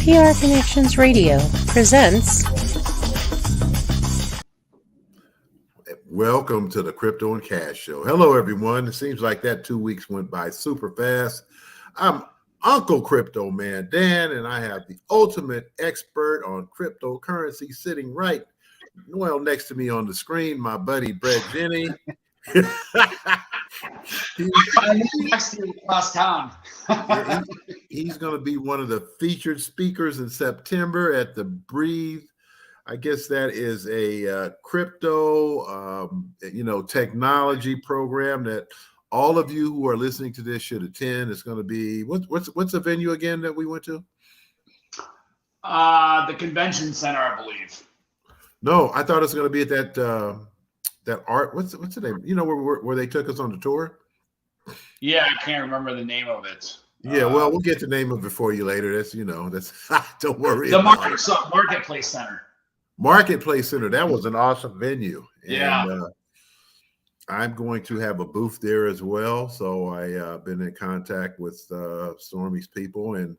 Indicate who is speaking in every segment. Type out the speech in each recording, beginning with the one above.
Speaker 1: PR Connections Radio presents.
Speaker 2: Welcome to the Crypto and Cash Show. Hello, everyone. It seems like that 2 weeks went by super fast. I'm Uncle Crypto Man Dan, and I have the ultimate expert on cryptocurrency sitting right next to me on the screen, my buddy Bret Jenny.
Speaker 3: Next to you across town.
Speaker 2: He's going to be one of the featured speakers in September at the Breathe. I guess that is a crypto, technology program that all of you who are listening to this should attend. It's going to be what's the venue again that we went to?
Speaker 3: The convention center, I believe.
Speaker 2: No, I thought it was going to be at that art. What's the name? You know where they took us on the tour?
Speaker 3: Yeah, I can't remember the name of it.
Speaker 2: Yeah, well, we'll get the name of it for you later. That's don't worry.
Speaker 3: The Marketplace Center.
Speaker 2: Marketplace Center. That was an awesome venue.
Speaker 3: Yeah.
Speaker 2: And, I'm going to have a booth there as well. So I've been in contact with Stormy's people, and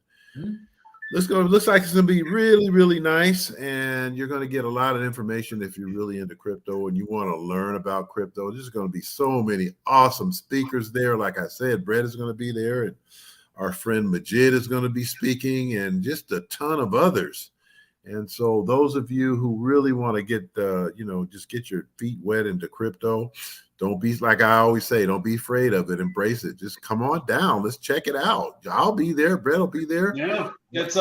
Speaker 2: looks like it's going to be really, really nice. And you're going to get a lot of information if you're really into crypto and you want to learn about crypto. There's going to be so many awesome speakers there. Like I said, Bret is going to be there, and our friend Majid is going to be speaking, and just a ton of others. And so those of you who really want to get just get your feet wet into crypto, don't be, like I always say, don't be afraid of it. Embrace it. Just come on down. Let's check it out. I'll be there. Bret will be there.
Speaker 3: Yeah, it's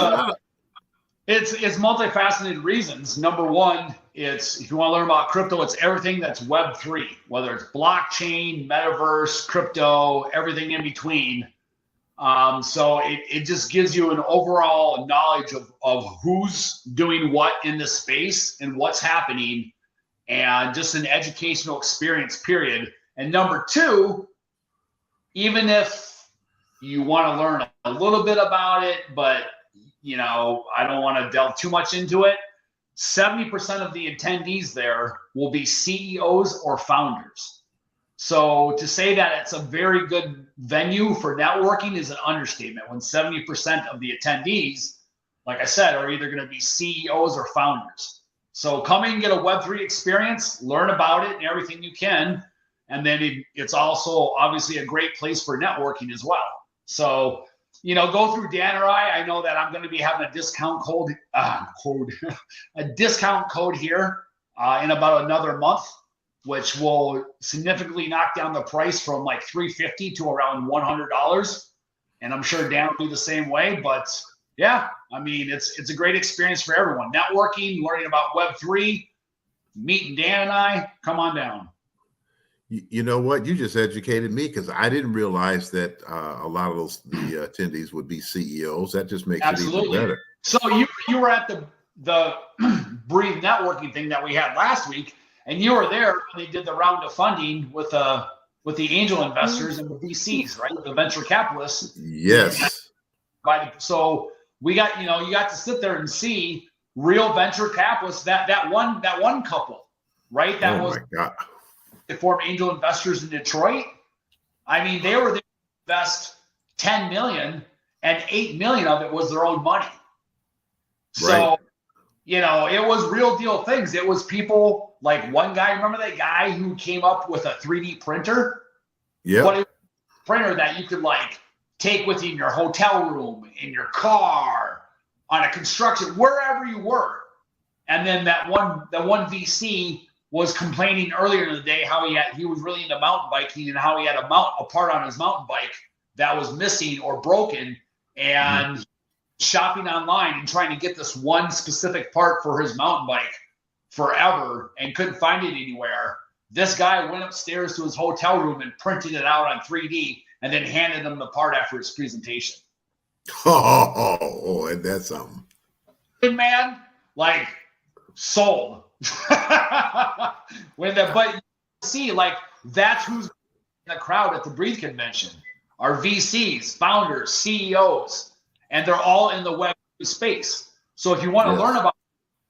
Speaker 3: multifaceted reasons. Number one, it's if you want to learn about crypto, it's everything that's Web3, whether it's blockchain, metaverse, crypto, everything in between. So it just gives you an overall knowledge of who's doing what in the space and what's happening, and just an educational experience, period. And number two, even if you want to learn a little bit about it, but I don't want to delve too much into it, 70% of the attendees there will be CEOs or founders. So to say that it's a very good venue for networking is an understatement, when 70% of the attendees, like I said, are either going to be CEOs or founders. So come in and get a Web3 experience, learn about it and everything you can. And then it's also obviously a great place for networking as well. So, go through Dan or I know that I'm going to be having a discount a discount code here in about another month, which will significantly knock down the price from like $350 to around $100. And I'm sure Dan will do the same way. But yeah, I mean, it's a great experience for everyone. Networking, learning about Web3, meeting Dan and I, come on down.
Speaker 2: You know what? You just educated me, because I didn't realize that a lot of the attendees would be CEOs. That just makes it even better. So
Speaker 3: you were at the Breathe networking thing that we had last week, and you were there when they did the round of funding with the angel investors and the VCs, right? The venture capitalists.
Speaker 2: Yes.
Speaker 3: So we got, you got to sit there and see real venture capitalists, that one couple, right? That was, my God. They formed angel investors in Detroit. I mean, they were there to invest $10 million, and $8 million of it was their own money. So, right. It was real deal things. It was people like one guy, remember that guy who came up with a 3D printer?
Speaker 2: Yeah.
Speaker 3: But it was a printer that you could take with you in your hotel room, in your car, on a construction, wherever you were. And then that one VC was complaining earlier in the day how he was really into mountain biking, and how he had a part on his mountain bike that was missing or broken, and shopping online and trying to get this one specific part for his mountain bike forever and couldn't find it anywhere. This guy went upstairs to his hotel room and printed it out on 3D and then handed him the part after his presentation.
Speaker 2: Oh, and that's something.
Speaker 3: Good man, sold. But you see, that's who's in the crowd at the Breathe convention are VCs, founders, CEOs, and they're all in the Web space. So if you want to learn about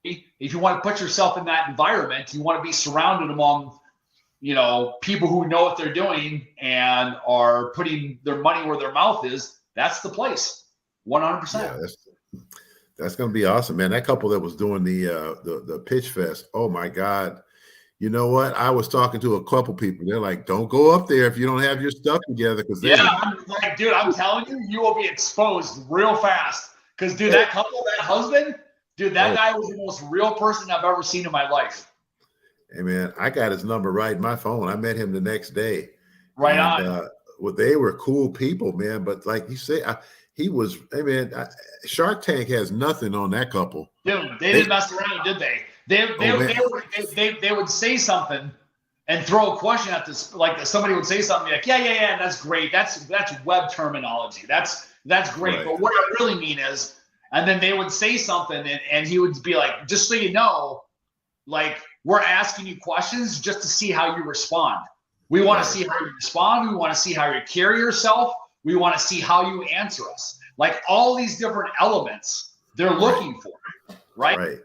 Speaker 3: it, if you want to put yourself in that environment, you want to be surrounded among, people who know what they're doing and are putting their money where their mouth is, that's the place. 100%.
Speaker 2: Yeah, That's going to be awesome, man. That couple that was doing the pitch fest. Oh my God. You know what? I was talking to a couple people. They're like, don't go up there if you don't have your stuff together. Because
Speaker 3: I'm like, dude, I'm telling you, you will be exposed real fast. Because, dude, that couple, that husband, dude, that guy was the most real person I've ever seen in my life.
Speaker 2: Hey, man, I got his number right in my phone. I met him the next day.
Speaker 3: Right on.
Speaker 2: Well, they were cool people, man. But like you say, Shark Tank has nothing on that couple.
Speaker 3: Dude, they didn't mess around, did they? They would say something and throw a question at this, like somebody would say something like, yeah, that's great. That's web terminology. That's great. Right. But what I really mean is, and then they would say something and he would be like, just so you know, like, we're asking you questions just to see how you respond. We want to see how you respond. We want to see how you carry yourself. We want to see how you answer us. Like all these different elements they're looking for, right?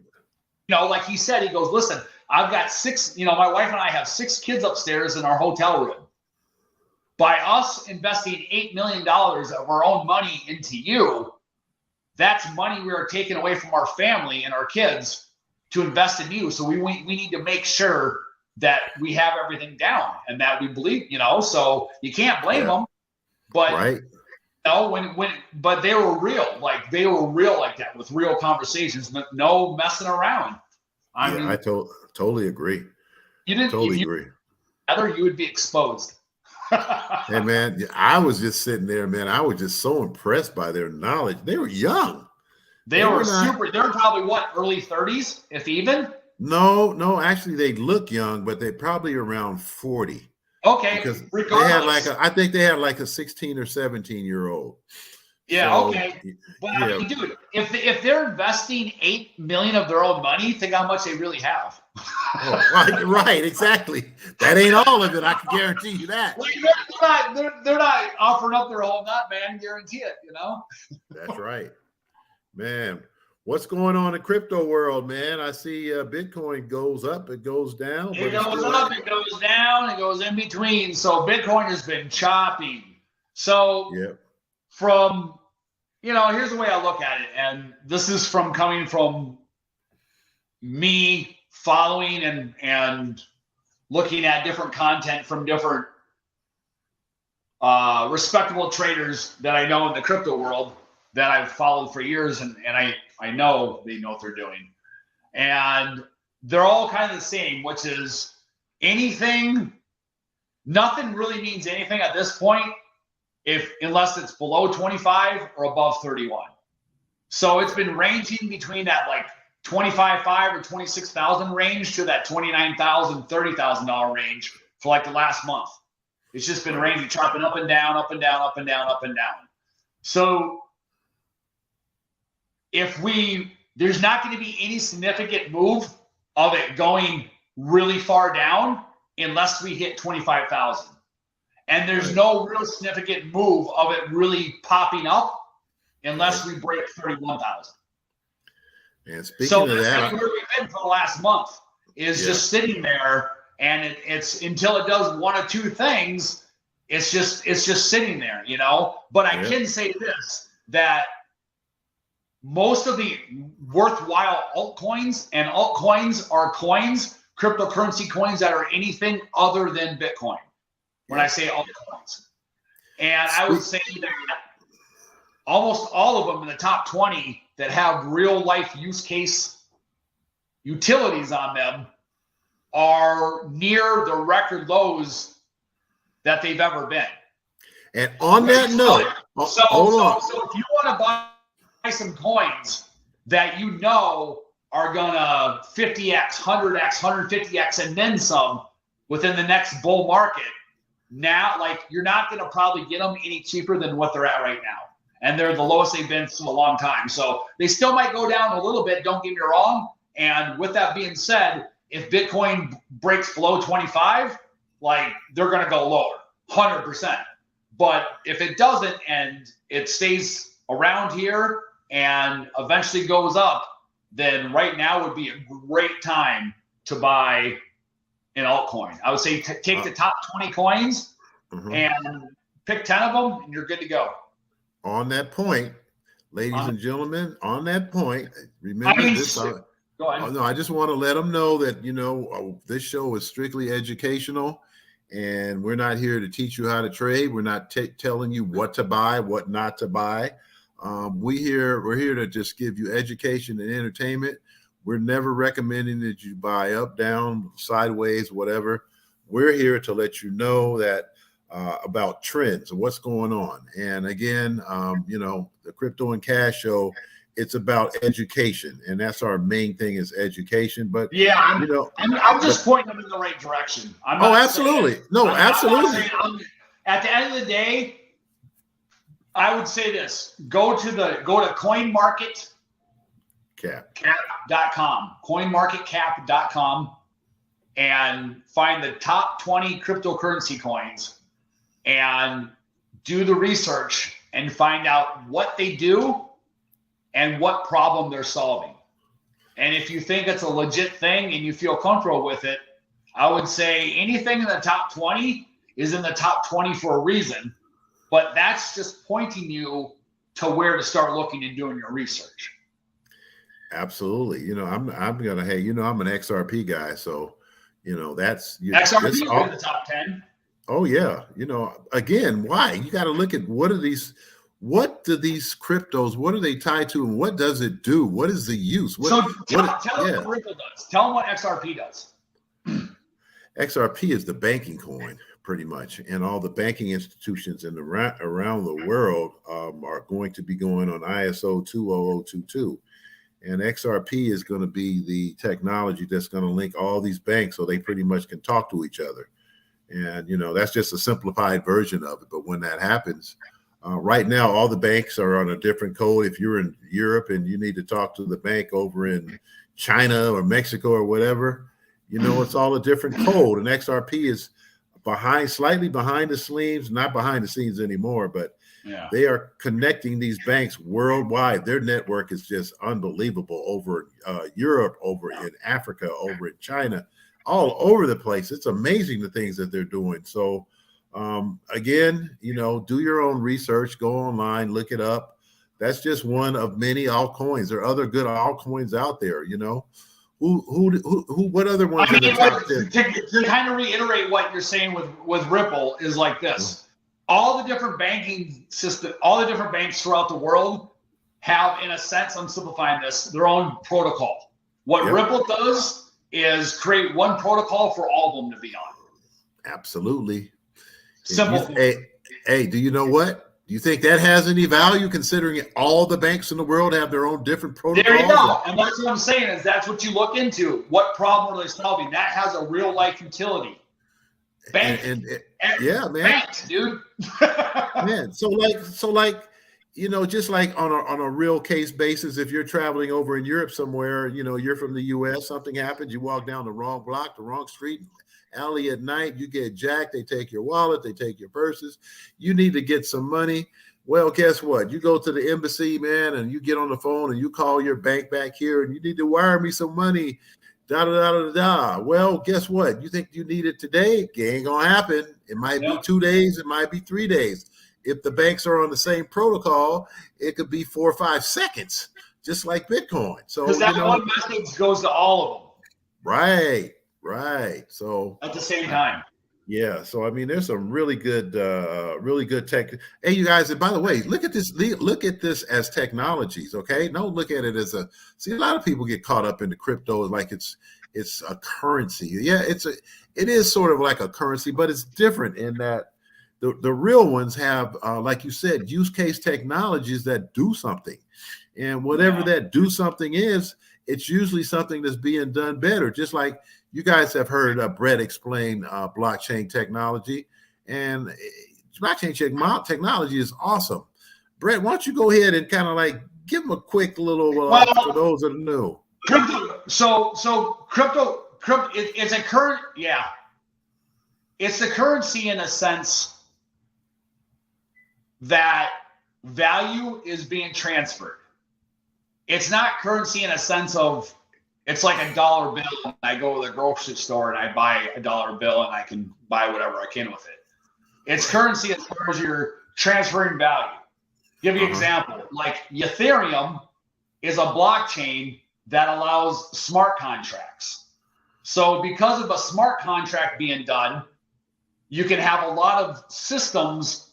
Speaker 3: You know, like he said, he goes, listen, I've got 6, my wife and I have 6 kids upstairs in our hotel room. By us investing $8 million of our own money into you, that's money we are taking away from our family and our kids to invest in you. So we need to make sure that we have everything down and that we believe, so you can't blame them. But but they were real, like that with real conversations, no messing around. I mean,
Speaker 2: I totally agree.
Speaker 3: You didn't totally agree. Other, you would be exposed.
Speaker 2: Hey man, I was just sitting there, man. I was just so impressed by their knowledge. They were young.
Speaker 3: They were super. They're probably early 30s, if even.
Speaker 2: No, actually, they look young, but they're probably around 40.
Speaker 3: Okay,
Speaker 2: because regardless. They had I think they had like a 16 or 17-year-old.
Speaker 3: Yeah, so, okay. But I mean, dude, if they're investing $8 million of their own money, think how much they really have.
Speaker 2: Right, exactly. That ain't all of it. I can guarantee you that.
Speaker 3: They're not offering up their whole nut, man. Guarantee it.
Speaker 2: That's right, man. What's going on in crypto world, man? I see Bitcoin goes up, it goes down.
Speaker 3: It goes up, it goes down, it goes in between. So Bitcoin has been choppy. So from, here's the way I look at it. And this is coming from me following and looking at different content from different respectable traders that I know in the crypto world that I've followed for years. And I know they know what they're doing. And they're all kind of the same, which is nothing really means anything at this point unless it's below 25 or above 31. So it's been ranging between that like 25,500 or 26,000 range to that $29,000, $30,000 range for like the last month. It's just been ranging, chopping up and down, up and down, up and down, up and down. So there's not going to be any significant move of it going really far down unless we hit 25,000. And there's no real significant move of it really popping up unless we break 31,000.
Speaker 2: And speaking of that,
Speaker 3: where we've been for the last month is just sitting there, and it's until it does one or two things, it's just sitting there, But I can say this, that most of the worthwhile altcoins, and altcoins are coins, cryptocurrency coins that are anything other than Bitcoin. When I say altcoins, and I would say that almost all of them in the top 20 that have real life use case utilities on them are near the record lows that they've ever been.
Speaker 2: And on that note,
Speaker 3: so if you want to buy some coins that are gonna 50x, 100x, 150x, and then some within the next bull market, now, like, you're not going to probably get them any cheaper than what they're at right now. And they're the lowest they've been for a long time. So they still might go down a little bit, don't get me wrong. And with that being said, if Bitcoin breaks below 25, like, they're going to go lower, 100%. But if it doesn't and it stays around here and eventually goes up, then right now would be a great time to buy an altcoin. I would say take the top 20 coins and pick 10 of them, and you're good to go.
Speaker 2: On that point, ladies and gentlemen, on that point, remember this.
Speaker 3: Go ahead.
Speaker 2: No, I just want to let them know that, this show is strictly educational, and we're not here to teach you how to trade. We're not telling you what to buy, what not to buy. We're here to just give you education and entertainment. We're never recommending that you buy up, down, sideways, whatever. We're here to let you know that about trends and what's going on. And again, the Crypto and Cash Show, it's about education, and that's our main thing is education. But
Speaker 3: yeah, I'm just pointing them in the right direction.
Speaker 2: Absolutely. Absolutely.
Speaker 3: At the end of the day, I would say this: go to CoinMarketCap.com, CoinMarketCap.com, and find the top 20 cryptocurrency coins, and do the research and find out what they do and what problem they're solving. And if you think it's a legit thing and you feel comfortable with it, I would say anything in the top 20 is in the top 20 for a reason, but that's just pointing you to where to start looking and doing your research.
Speaker 2: Absolutely. I'm an XRP guy. So, that's
Speaker 3: XRP is in the top 10.
Speaker 2: Oh yeah. Again, why? You got to look at what do these cryptos, what are they tied to, and what does it do? What is the use?
Speaker 3: Tell them what Ripple does. Tell them what XRP does.
Speaker 2: XRP is the banking coin, pretty much, and all the banking institutions around the world are going to be going on ISO 20022. And XRP is going to be the technology that's going to link all these banks so they pretty much can talk to each other. And, that's just a simplified version of it. But when that happens, right now, all the banks are on a different code. If you're in Europe and you need to talk to the bank over in China or Mexico or whatever, it's all a different code. And XRP is slightly behind the scenes, not behind the scenes anymore, but they are connecting these banks worldwide. Their network is just unbelievable over Europe, over in Africa, over in China, all over the place. It's amazing the things that they're doing. So, again, do your own research, go online, look it up. That's just one of many altcoins. There are other good altcoins out there. What other ones are the top 10?
Speaker 3: To kind of reiterate what you're saying with Ripple is like this. All the different banking system, all the different banks throughout the world have, in a sense, I'm simplifying this, their own protocol. What Ripple does is create one protocol for all of them to be on.
Speaker 2: Absolutely.
Speaker 3: Simple.
Speaker 2: Hey, do you know what? Do you think that has any value considering all the banks in the world have their own different protocols?
Speaker 3: There you go. And that's what I'm saying is that's what you look into. What problem are they solving? That has a real life utility. Banks.
Speaker 2: Yeah, man.
Speaker 3: Banks, dude.
Speaker 2: Man, so just like on a real case basis, if you're traveling over in Europe somewhere, you're from the US, something happens, you walk down the wrong block, the wrong street, alley at night, you get jacked, they take your wallet, they take your purses, you need to get some money. Well, guess what? You go to the embassy, man, and you get on the phone and you call your bank back here and you need to wire me some money. Well, guess what? You think you need it today? It ain't gonna happen. It might be 2 days, it might be 3 days. If the banks are on the same protocol, it could be 4 or 5 seconds, just like Bitcoin. So
Speaker 3: because that one message goes to all of them.
Speaker 2: Right. So
Speaker 3: at the same time.
Speaker 2: Yeah. So there's some really good tech. Hey, you guys, and by the way, look at this as technologies. Okay. Don't look at it as a lot of people get caught up in the crypto like it's a currency. Yeah, it is sort of like a currency, but it's different in that the real ones have, like you said, use case technologies that do something. And whatever that do something is, it's usually something that's being done better. Just like you guys have heard Bret explain blockchain technology, and blockchain technology is awesome. Bret, why don't you go ahead and kind of like give them a quick little for those that are new.
Speaker 3: Crypto. So crypto. It's a current. Yeah, it's the currency in a sense that value is being transferred. It's not currency in a sense of it's like a dollar bill. And I go to the grocery store and I buy a dollar bill and I can buy whatever I can with it. It's currency as far as you're transferring value. Give you an example. Like Ethereum is a blockchain that allows smart contracts. So because of a smart contract being done, you can have a lot of systems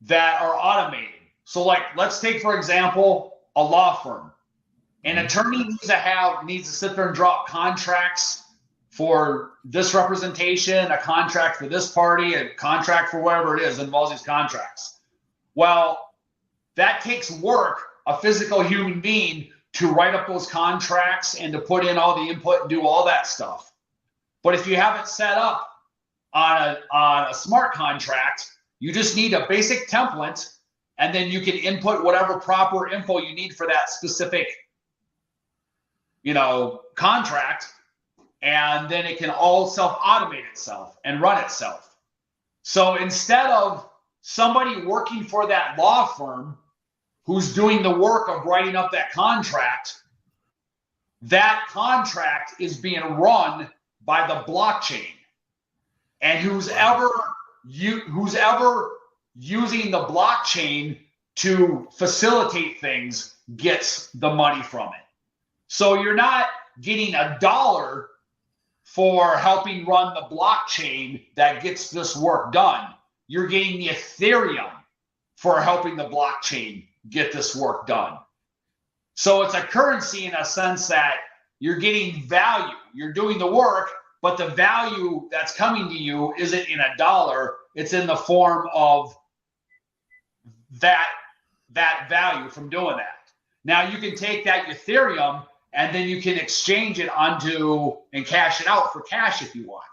Speaker 3: that are automated. So like, let's take, for example, a law firm. An attorney needs to sit there and draw up contracts for this representation, a contract for this party, a contract for whatever it is involves these contracts. Well, that takes work, a physical human being, to write up those contracts and to put in all the input and do all that stuff. But if you have it set up on a smart contract, you just need a basic template, and then you can input whatever proper info you need for that specific, contract, and then it can all self-automate itself and run itself. So instead of somebody working for that law firm who's doing the work of writing up that contract is being run by the blockchain. And who's ever using the blockchain to facilitate things gets the money from it. So you're not getting $1 for helping run the blockchain that gets this work done. You're getting the Ethereum for helping the blockchain get this work done. So it's a currency in a sense that you're getting value. You're doing the work, but the value that's coming to you isn't in $1. It's in the form of that value from doing that. Now you can take that Ethereum and then you can exchange it onto and cash it out for cash if you want.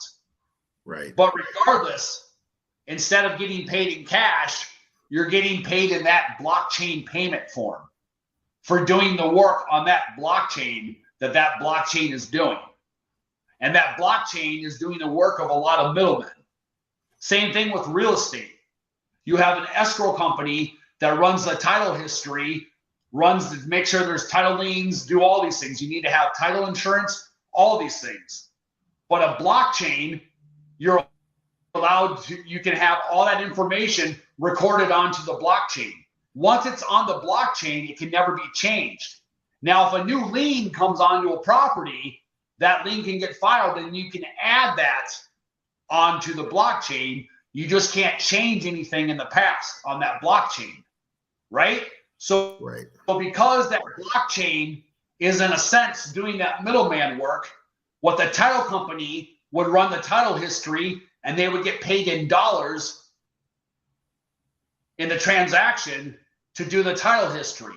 Speaker 2: Right.
Speaker 3: But regardless, instead of getting paid in cash, you're getting paid in that blockchain payment form for doing the work on that blockchain that blockchain is doing. And that blockchain is doing the work of a lot of middlemen. Same thing with real estate. You have an escrow company that runs the title history, runs to make sure there's title liens, do all these things. You need to have title insurance, all these things. But a blockchain, you can have all that information recorded onto the blockchain. Once it's on the blockchain, it can never be changed. Now, if a new lien comes onto a property, that lien can get filed and you can add that onto the blockchain. You just can't change anything in the past on that blockchain, right? So because that blockchain is in a sense doing that middleman work, what the title company would run the title history and they would get paid in dollars in the transaction to do the title history.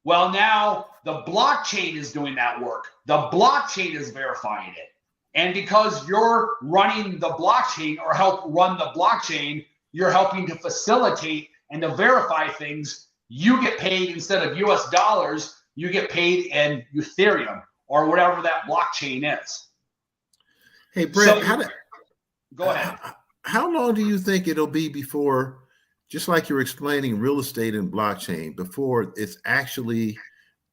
Speaker 3: Well, now the blockchain is doing that work. The blockchain is verifying it. And because you're running the blockchain or help run the blockchain, you're helping to facilitate and to verify things. You get paid instead of US dollars, you get paid in Ethereum or whatever that blockchain is.
Speaker 2: Hey, Bret,
Speaker 3: go ahead.
Speaker 2: How long do you think it'll be before, just like you're explaining real estate and blockchain, before it's actually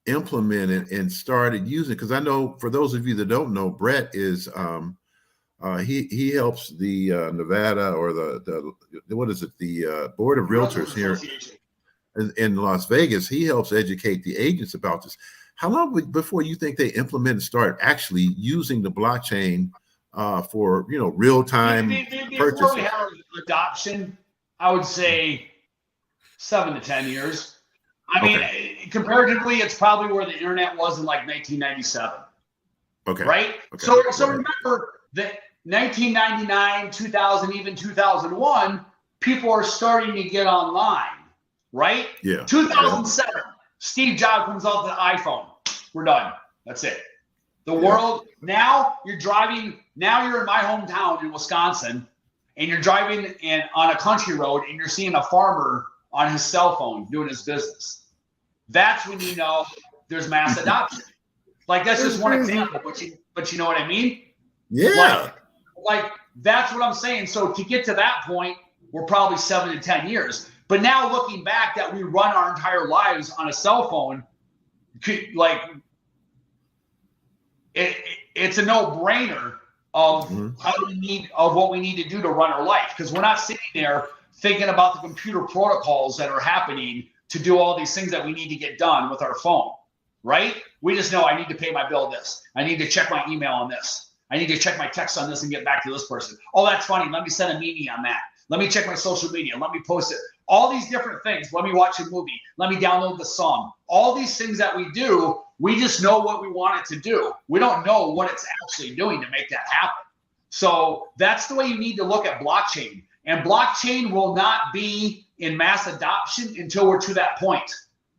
Speaker 2: implemented and started using? Because I know for those of you that don't know, Bret is he helps the Nevada or the what is it, the Board of Realtors here in Las Vegas. He helps educate the agents about this. How long before you think they implement and start actually using the blockchain for real time purchase?
Speaker 3: Before we have adoption, I would say 7 to 10 years. I mean, comparatively, it's probably where the internet was in like 1997.
Speaker 2: Okay.
Speaker 3: Right?
Speaker 2: Okay.
Speaker 3: So remember that 1999, 2000, even 2001, people are starting to get online, right?
Speaker 2: Yeah.
Speaker 3: 2007, Steve Jobs comes out with the iPhone. We're done. That's it. The world, now you're in my hometown in Wisconsin, and you're driving on a country road and you're seeing a farmer on his cell phone doing his business. That's when you know there's mass adoption. Like that's just one example, but you know what I mean?
Speaker 2: Yeah.
Speaker 3: Like that's what I'm saying. So to get to that point, we're probably 7 to 10 years. But now looking back that we run our entire lives on a cell phone, like it's a no-brainer of what we need to do to run our life, because we're not sitting there thinking about the computer protocols that are happening to do all these things that we need to get done with our phone, right? We just know I need to pay my bill this. I need to check my email on this. I need to check my text on this and get back to this person. Oh, that's funny. Let me send a meme on that. Let me check my social media. Let me post it. All these different things. Let me watch a movie. Let me download the song. All these things that we do, we just know what we want it to do. We don't know what it's actually doing to make that happen. So that's the way you need to look at blockchain. And blockchain will not be in mass adoption until we're to that point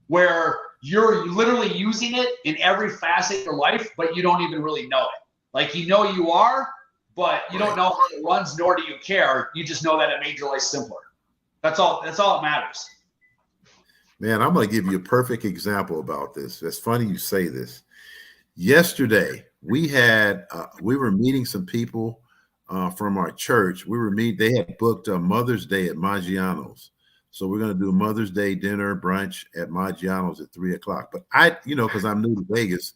Speaker 3: where you're literally using it in every facet of your life, but you don't even really know it. Like, you know you are, but you don't know how it runs, nor do you care. You just know that it made your life simpler. That's all that matters.
Speaker 2: Man, I'm going to give you a perfect example about this. It's funny you say this. Yesterday, we were meeting some people from our church. They had booked a Mother's Day at Maggiano's. So we're going to do a Mother's Day dinner brunch at Maggiano's at 3:00. But because I'm new to Vegas,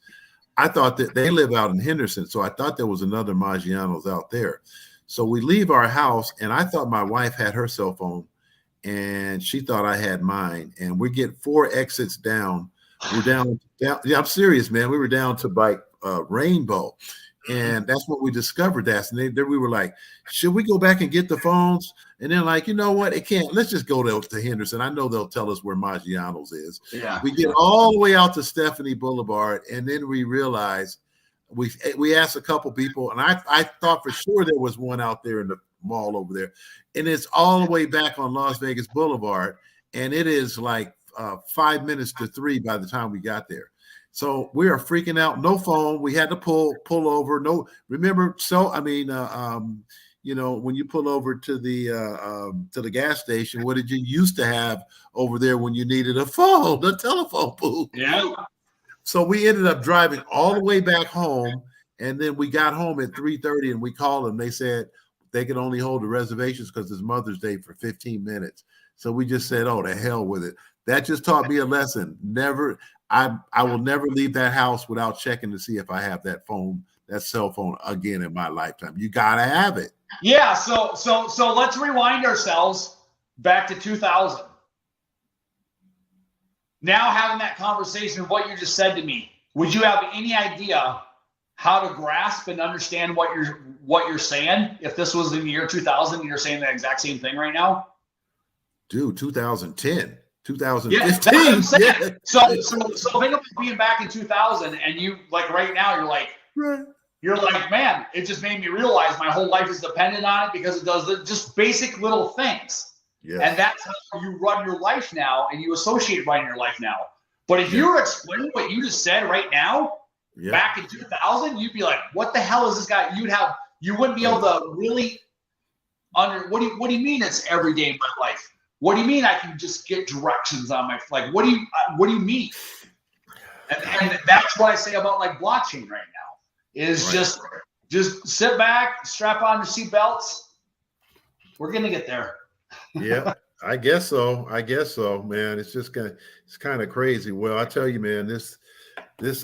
Speaker 2: I thought that they live out in Henderson. So I thought there was another Maggiano's out there. So we leave our house, and I thought my wife had her cell phone, and she thought I had mine. And we get 4 exits down. We're down. Yeah, I'm serious, man. We were down to Rainbow. And that's what we discovered that. And then we were like, should we go back and get the phones? And then like, you know what? It can't. Let's just go to Henderson. I know they'll tell us where Maggiano's is.
Speaker 3: Yeah.
Speaker 2: We get all the way out to Stephanie Boulevard. And then we realized we asked a couple people. And I thought for sure there was one out there in the mall over there. And it's all the way back on Las Vegas Boulevard. And it is like 5 minutes to 3 by the time we got there. So we are freaking out. No phone. We had to pull over. No, remember. So I mean, when you pull over to the gas station, what did you used to have over there when you needed a phone? The telephone booth.
Speaker 3: Yeah.
Speaker 2: So we ended up driving all the way back home, and then we got home at 3:30, and we called them. They said they could only hold the reservations because it's Mother's Day for 15 minutes. So we just said, "Oh, to hell with it." That just taught me a lesson. I will never leave that house without checking to see if I have that cell phone again in my lifetime. You gotta have it.
Speaker 3: Yeah. So let's rewind ourselves back to 2000. Now, having that conversation of what you just said to me, would you have any idea how to grasp and understand what you're saying if this was in the year 2000 and you're saying the exact same thing right now?
Speaker 2: Dude, 2010. 2015.
Speaker 3: Yeah. So think of being back in 2000, and you like right now you're like, man, it just made me realize my whole life is dependent on it because it does just basic little things. Yeah. And that's how you run your life now, and you associate running your life now. But if you were explaining what you just said right now, back in 2000, you'd be like, what the hell is this guy? You wouldn't be able to really what do you mean it's every day in my life? What do you mean I can just get directions on my what do you mean? And that's what I say about like blockchain right now is just sit back, strap on your seatbelts. We're gonna get there.
Speaker 2: Yeah, I guess so, man. It's kind of crazy. Well, I tell you, man, this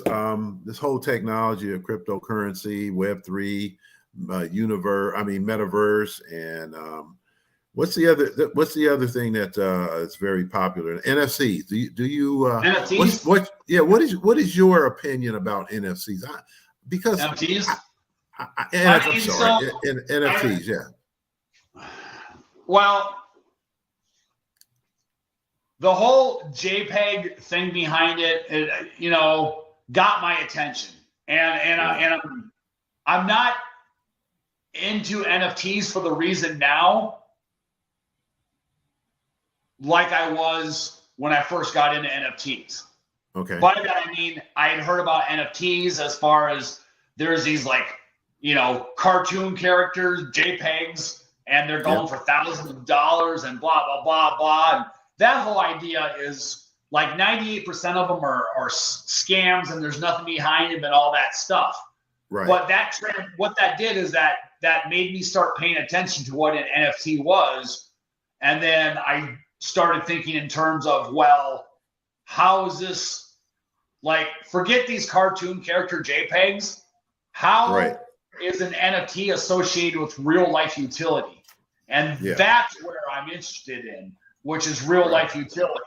Speaker 2: whole technology of cryptocurrency, Web3, metaverse, and what's the other thing that is very popular? NFCs. Do you
Speaker 3: NFTs?
Speaker 2: What is your opinion about NFCs? Because
Speaker 3: NFTs.
Speaker 2: NFTs. Yeah.
Speaker 3: Well, the whole JPEG thing behind it, got my attention, and I'm not into NFTs for the reason now, like I was when I first got into NFTs.
Speaker 2: Okay.
Speaker 3: By that I mean I had heard about NFTs as far as there's these cartoon characters, JPEGs, and they're going for thousands of dollars and blah, blah, blah, blah. And that whole idea is like 98% of them are scams and there's nothing behind them and all that stuff.
Speaker 2: Right.
Speaker 3: But that trend, what that did is that made me start paying attention to what an NFT was. And then I started thinking in terms of, well, how is this, forget these cartoon character JPEGs. How is an NFT associated with real life utility? And that's where I'm interested in, which is real life utility.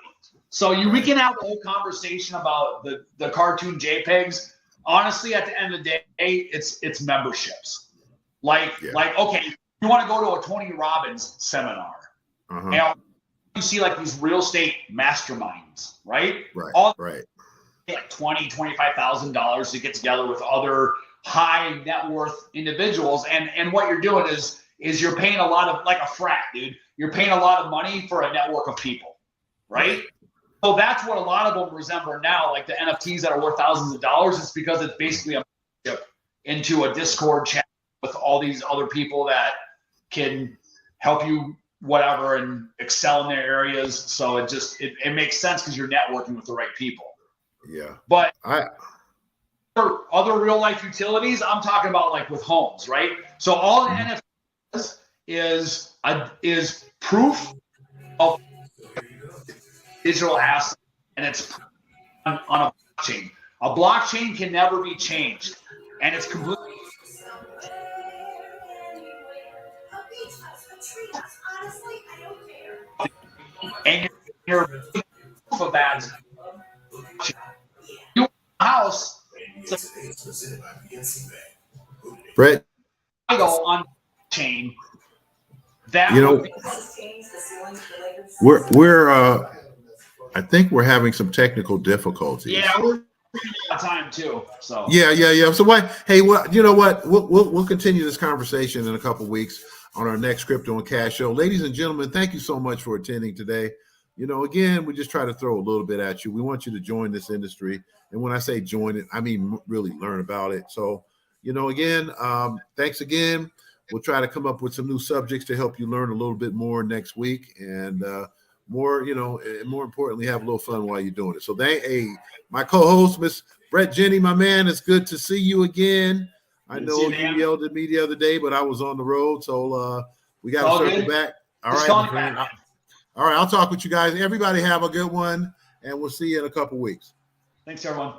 Speaker 3: So we can have a whole conversation about the cartoon JPEGs. Honestly, at the end of the day, it's memberships. Like okay, you want to go to a Tony Robbins seminar. And you see like these real estate masterminds, right?
Speaker 2: Right.
Speaker 3: Like $25,000 to get together with other high net worth individuals, and what you're doing is you're paying a lot of, like a frat, dude. You're paying a lot of money for a network of people, right? So that's what a lot of them resemble now, like the NFTs that are worth thousands of dollars. It's because it's basically a membership into a Discord chat with all these other people that can help you whatever and excel in their areas. So it makes sense because you're networking with the right people.
Speaker 2: Yeah.
Speaker 3: But for other real life utilities, I'm talking about like with homes, right? So all the NFTs is proof of digital asset, and it's on a blockchain. A blockchain can never be changed, and it's completely. And you're proof of that. You house.
Speaker 2: Bret,
Speaker 3: I go on chain. That
Speaker 2: we're I think we're having some technical difficulties.
Speaker 3: Yeah, we're running out of time too. So
Speaker 2: yeah. So why? Hey, well, you know what? We'll continue this conversation in a couple of weeks on our next Crypto and Cash show. Ladies and gentlemen, thank you so much for attending today. You know, again, we just try to throw a little bit at you. We want you to join this industry, and when I say join it, I mean really learn about it. So, you know, again, thanks again. We'll try to come up with some new subjects to help you learn a little bit more next week, and more, you know, and more importantly, have a little fun while you're doing it. So my co-host, Miss Bret Jenny, my man, it's good to see you again. I know you yelled at me the other day, but I was on the road, so we got to circle back. All right, all right, I'll talk with you guys. Everybody have a good one, and we'll see you in a couple weeks.
Speaker 3: Thanks, everyone.